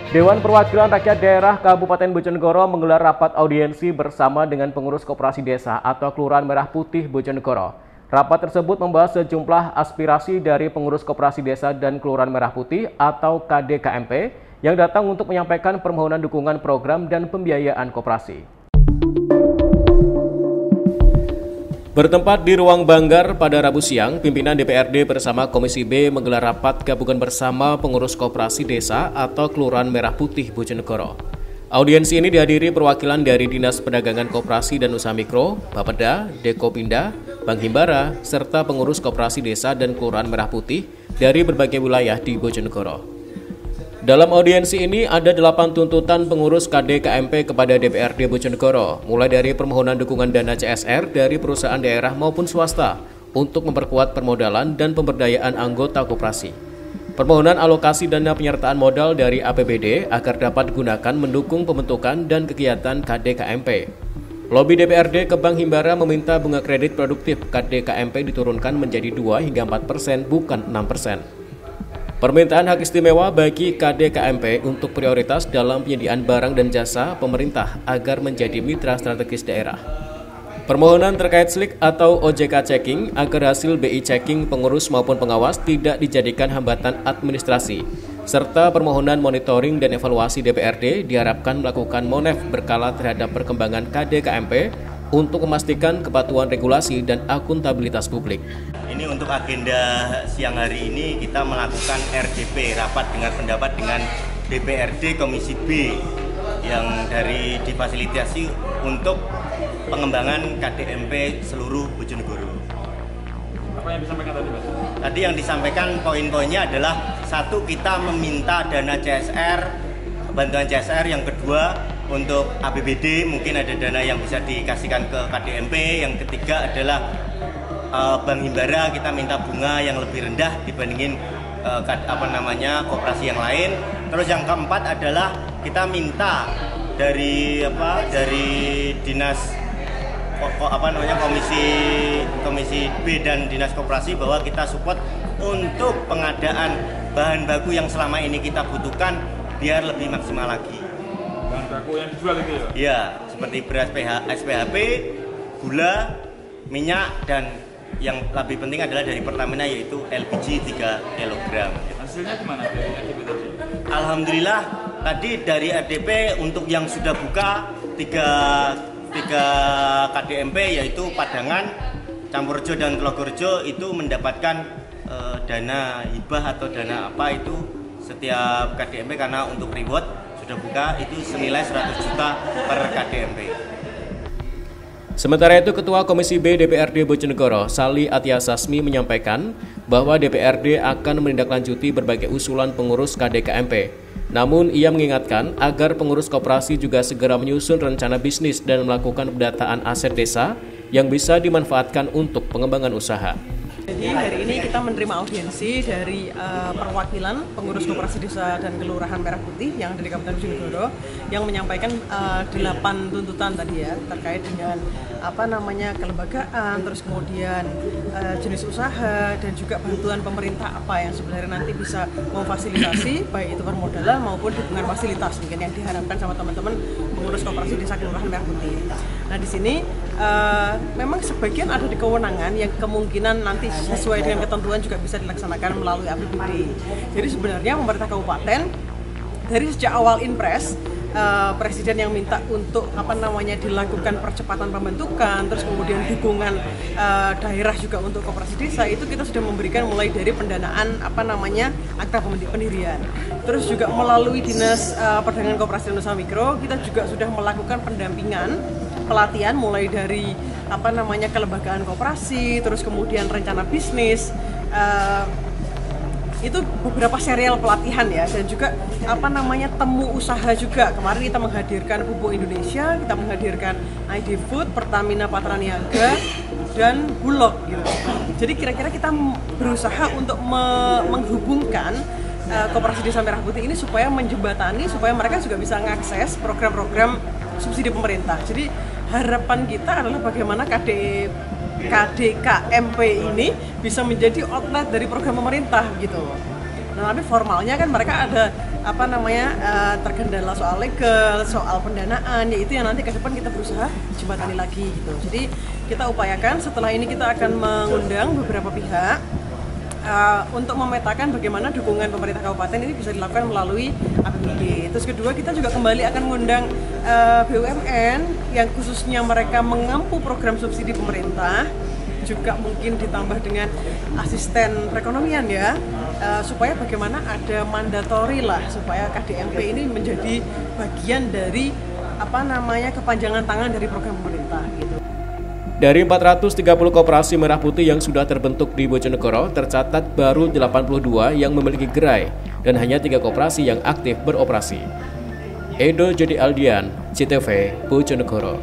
Dewan Perwakilan Rakyat Daerah Kabupaten Bojonegoro menggelar rapat audiensi bersama dengan pengurus koperasi desa atau Kelurahan Merah Putih Bojonegoro. Rapat tersebut membahas sejumlah aspirasi dari pengurus koperasi desa dan Kelurahan Merah Putih atau KDKMP yang datang untuk menyampaikan permohonan dukungan program dan pembiayaan koperasi. Bertempat di Ruang Banggar pada Rabu siang, pimpinan DPRD bersama Komisi B menggelar rapat gabungan bersama pengurus koperasi desa atau Kelurahan Merah Putih Bojonegoro. Audiensi ini dihadiri perwakilan dari Dinas Perdagangan Koperasi dan Usaha Mikro, Bapeda, Dekopinda, Bank Himbara, serta pengurus koperasi desa dan Kelurahan Merah Putih dari berbagai wilayah di Bojonegoro. Dalam audiensi ini ada 8 tuntutan pengurus KDKMP kepada DPRD Bojonegoro, mulai dari permohonan dukungan dana CSR dari perusahaan daerah maupun swasta untuk memperkuat permodalan dan pemberdayaan anggota koperasi. Permohonan alokasi dana penyertaan modal dari APBD agar dapat digunakan mendukung pembentukan dan kegiatan KDKMP. Lobi DPRD ke Bank Himbara meminta bunga kredit produktif KDKMP diturunkan menjadi 2 hingga 4%, bukan 6%. Permintaan hak istimewa bagi KDKMP untuk prioritas dalam penyediaan barang dan jasa pemerintah agar menjadi mitra strategis daerah. Permohonan terkait SLIK atau OJK checking agar hasil BI checking pengurus maupun pengawas tidak dijadikan hambatan administrasi, serta permohonan monitoring dan evaluasi DPRD diharapkan melakukan monef berkala terhadap perkembangan KDKMP untuk memastikan kepatuhan regulasi dan akuntabilitas publik. Ini untuk agenda siang hari ini kita melakukan RDP, rapat dengar pendapat dengan DPRD Komisi B yang difasilitasi untuk pengembangan KDMP seluruh Bojonegoro. Apa yang disampaikan tadi, Mas? Tadi yang disampaikan poin-poinnya adalah satu, kita meminta dana CSR, bantuan CSR. Yang kedua, untuk APBD mungkin ada dana yang bisa dikasihkan ke KDMP. Yang ketiga adalah Bank Himbara, kita minta bunga yang lebih rendah dibandingin koperasi yang lain. Terus yang keempat adalah kita minta dari dinas komisi B dan dinas koperasi bahwa kita support untuk pengadaan bahan baku yang selama ini kita butuhkan biar lebih maksimal lagi. Bahan baku yang dijual itu ya? Iya, seperti beras SPHP, gula, minyak, dan yang lebih penting adalah dari Pertamina yaitu LPG 3 kg. Hasilnya gimana dari RDP tadi? Alhamdulillah tadi dari RDP untuk yang sudah buka tiga KDMP yaitu Padangan, Campurjo dan Tlogorejo itu mendapatkan dana hibah atau dana apa itu setiap KDMP karena untuk reward sudah buka itu senilai 100 juta per KDMP. Sementara itu, Ketua Komisi B DPRD Bojonegoro, Sali Atia Sasmi menyampaikan bahwa DPRD akan menindaklanjuti berbagai usulan pengurus KDKMP. Namun, ia mengingatkan agar pengurus koperasi juga segera menyusun rencana bisnis dan melakukan pendataan aset desa yang bisa dimanfaatkan untuk pengembangan usaha. Jadi hari ini kita menerima audiensi dari perwakilan pengurus koperasi desa dan Kelurahan Merah Putih yang dari Kabupaten Bojonegoro yang menyampaikan 8 tuntutan tadi ya terkait dengan kelembagaan, terus kemudian jenis usaha dan juga bantuan pemerintah apa yang sebenarnya nanti bisa memfasilitasi baik itu permodalan maupun dukungan fasilitas mungkin yang diharapkan sama teman-teman pengurus koperasi desa Kelurahan Merah Putih. Nah di sini memang sebagian ada di kewenangan yang kemungkinan nanti sesuai dengan ketentuan juga bisa dilaksanakan melalui APBD. Jadi sebenarnya pemerintah kabupaten dari sejak awal Inpres Presiden yang minta untuk dilakukan percepatan pembentukan, terus kemudian dukungan daerah juga untuk koperasi desa itu kita sudah memberikan mulai dari pendanaan akta pendirian. Terus juga melalui Dinas Perdagangan Koperasi dan Usaha Mikro kita juga sudah melakukan pendampingan pelatihan mulai dari kelembagaan koperasi, terus kemudian rencana bisnis, itu beberapa serial pelatihan ya, dan juga temu usaha juga. Kemarin kita menghadirkan Pupuk Indonesia, kita menghadirkan ID Food, Pertamina Patraniaga, dan Bulog gitu. Jadi kira-kira kita berusaha untuk menghubungkan koperasi desa Merah Putih ini supaya menjembatani, supaya mereka juga bisa mengakses program-program subsidi pemerintah. Jadi harapan kita adalah bagaimana KDKMP ini bisa menjadi outlet dari program pemerintah gitu. Nah, tapi formalnya kan mereka ada terkendala soal legal, soal pendanaan, yaitu yang nanti ke depan kita berusaha jembatani lagi gitu. Jadi kita upayakan setelah ini kita akan mengundang beberapa pihak untuk memetakan bagaimana dukungan pemerintah kabupaten ini bisa dilakukan melalui APBD. Terus kedua, kita juga kembali akan mengundang BUMN yang khususnya mereka mengampu program subsidi pemerintah, juga mungkin ditambah dengan asisten perekonomian ya, supaya bagaimana ada mandatori lah, supaya KDMP ini menjadi bagian dari kepanjangan tangan dari program pemerintah gitu. Dari 430 koperasi merah putih yang sudah terbentuk di Bojonegoro, tercatat baru 82 yang memiliki gerai dan hanya 3 koperasi yang aktif beroperasi. Edo Jody Aldian, CTV, Bojonegoro.